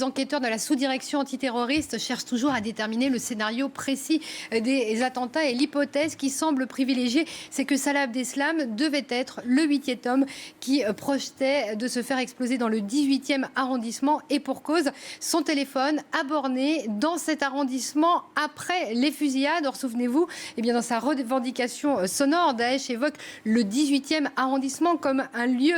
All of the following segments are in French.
les enquêteurs de la sous-direction antiterroriste cherchent toujours à déterminer le scénario précis des attentats et l'hypothèse qui semble privilégiée, c'est que Salah Abdeslam devait être le 8e homme qui projetait de se faire exploser dans le 18e arrondissement et pour cause, son téléphone a borné dans cet arrondissement après les fusillades. Or, souvenez-vous, eh bien, dans sa revendication sonore, Daesh évoque le 18e arrondissement comme un lieu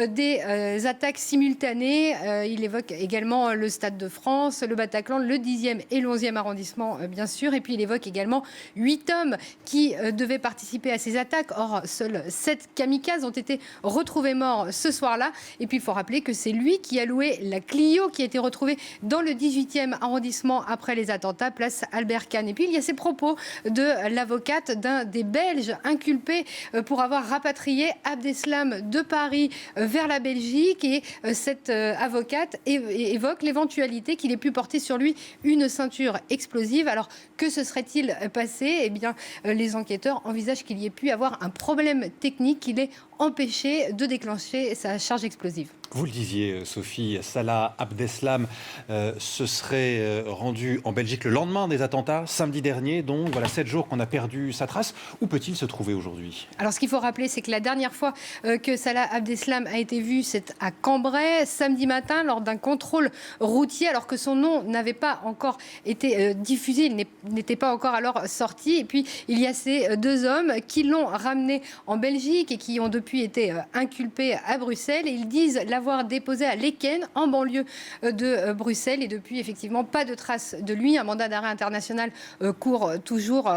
des attaques simultanées. Il évoque également le Stade de France, le Bataclan, le 10e et le 11e arrondissement, bien sûr. Et puis, il évoque également 8 hommes qui devaient participer à ces attaques. Or, seuls 7 kamikazes ont été retrouvés morts ce soir-là. Et puis, il faut rappeler que c'est lui qui a loué la Clio qui a été retrouvée dans le 18e arrondissement après les attentats, place Albert Kahn. Et puis, il y a ces propos de l'avocate d'un des Belges inculpés pour avoir rapatrié Abdeslam de Paris vers la Belgique. Et cette avocate évoque l'éventualité qu'il ait pu porter sur lui une ceinture explosive. Alors, que se serait-il passé ? Eh bien, les enquêteurs envisagent qu'il y ait pu avoir un problème technique qui l'ait empêché de déclencher sa charge explosive. Vous le disiez, Sophie, Salah Abdeslam se serait rendu en Belgique le lendemain des attentats, samedi dernier. Donc, voilà 7 jours qu'on a perdu sa trace. Où peut-il se trouver aujourd'hui ? Alors, ce qu'il faut rappeler, c'est que la dernière fois que Salah Abdeslam a été vu, c'est à Cambrai, samedi matin, lors d'un contrôle routier, alors que son nom n'avait pas encore été diffusé. Il n'était pas encore alors sorti. Et puis, il y a ces 2 hommes qui l'ont ramené en Belgique et qui ont depuis été inculpés à Bruxelles. Et ils disent l'avoir déposé à Laeken, en banlieue de Bruxelles. Et depuis, effectivement, pas de traces de lui. Un mandat d'arrêt international court toujours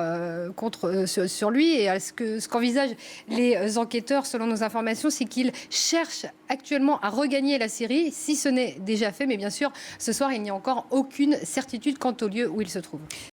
sur lui. Et ce qu'envisagent les enquêteurs, selon nos informations, c'est qu'ils cherchent actuellement à regagner la Syrie, si ce n'est déjà fait. Mais bien sûr, ce soir, il n'y a encore aucune certitude quant au lieu où il se trouve.